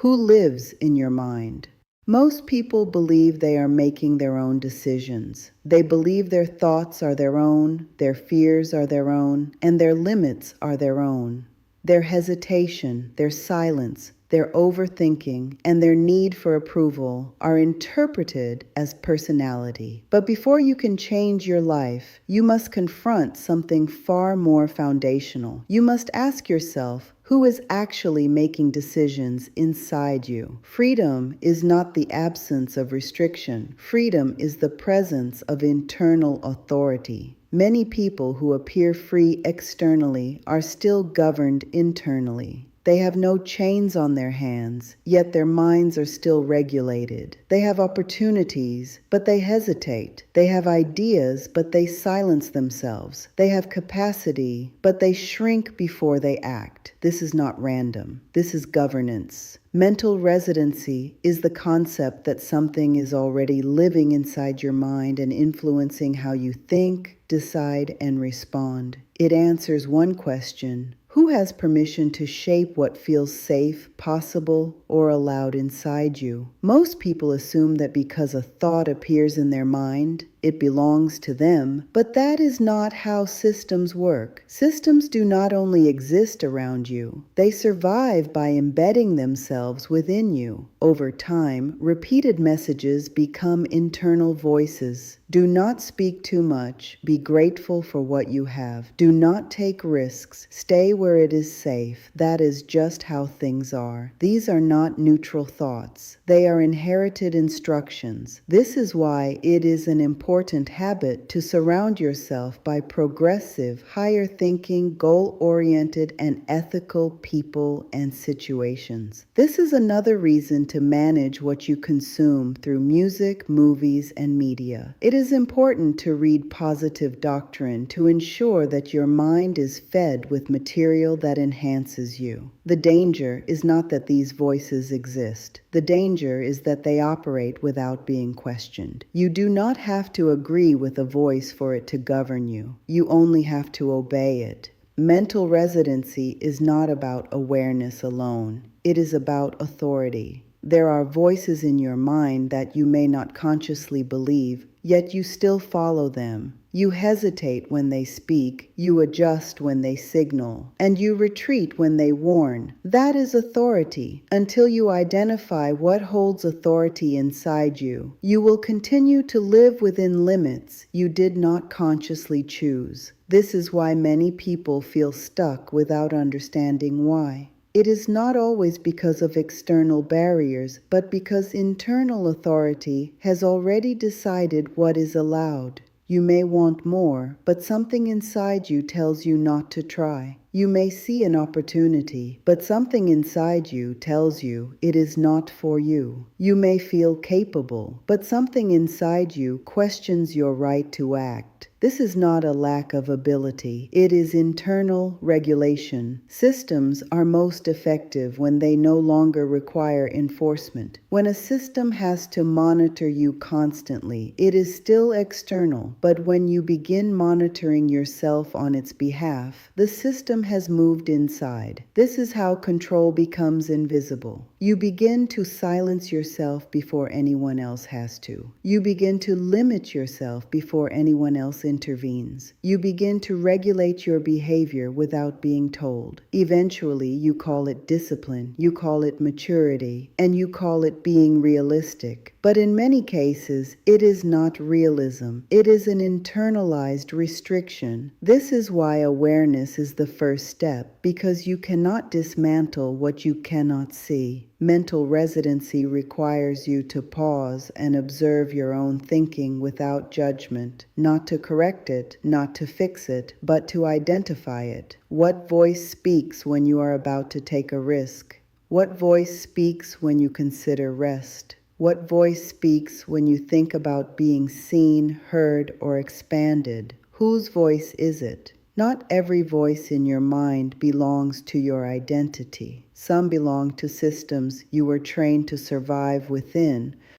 Who lives in your mind? Most people believe they are making their own decisions. They believe their thoughts are their own, their fears are their own, and their limits are their own. Their hesitation, their silence, their overthinking, and their need for approval are interpreted as personality. But before you can change your life, you must confront something far more foundational. You must ask yourself, who is actually making decisions inside you? Freedom is not the absence of restriction. Freedom is the presence of internal authority. Many people who appear free externally are still governed internally. They have no chains on their hands, yet their minds are still regulated. They have opportunities, but they hesitate. They have ideas, but they silence themselves. They have capacity, but they shrink before they act. This is not random. This is governance. Mental residency is the concept that something is already living inside your mind and influencing how you think, decide, and respond. It answers one question: who has permission to shape what feels safe, possible, or allowed inside you? Most people assume that because a thought appears in their mind, it belongs to them, but that is not how systems work. Systems do not only exist around you, they survive by embedding themselves within you. Over time, repeated messages become internal voices. Do not speak too much. Be grateful for what you have. Do not take risks. Stay where it is safe. That is just how things are. These are not neutral thoughts. They are inherited instructions. This is why it is an important habit to surround yourself by progressive, higher thinking, goal-oriented, and ethical people and situations. This is another reason to manage what you consume through music, movies, and media. It is important to read positive doctrine to ensure that your mind is fed with material that enhances you. The danger is not that these voices exist. The danger is that they operate without being questioned. You do not have to agree with a voice for it to govern you. You only have to obey it. Mental residency is not about awareness alone. It is about authority. There are voices in your mind that you may not consciously believe, yet you still follow them. You hesitate when they speak, you adjust when they signal, and you retreat when they warn. That is authority. Until you identify what holds authority inside you, you will continue to live within limits you did not consciously choose. This is why many people feel stuck without understanding why. It is not always because of external barriers, but because internal authority has already decided what is allowed. You may want more, but something inside you tells you not to try. You may see an opportunity, but something inside you tells you it is not for you. You may feel capable, but something inside you questions your right to act. This is not a lack of ability. It is internal regulation. Systems are most effective when they no longer require enforcement. When a system has to monitor you constantly, it is still external, but when you begin monitoring yourself on its behalf, the system has moved inside. This is how control becomes invisible. You begin to silence yourself before anyone else has to. You begin to limit yourself before anyone else intervenes. You begin to regulate your behavior without being told. Eventually, you call it discipline, you call it maturity, and you call it being realistic. But in many cases, it is not realism. It is an internalized restriction. This is why awareness is the first step, because you cannot dismantle what you cannot see. Mental residency requires you to pause and observe your own thinking without judgment, not to correct it, not to fix it, but to identify it. What voice speaks when you are about to take a risk? What voice speaks when you consider rest? What voice speaks when you think about being seen, heard, or expanded? Whose voice is it? Not every voice in your mind belongs to your identity. Some belong to systems you were trained to survive within,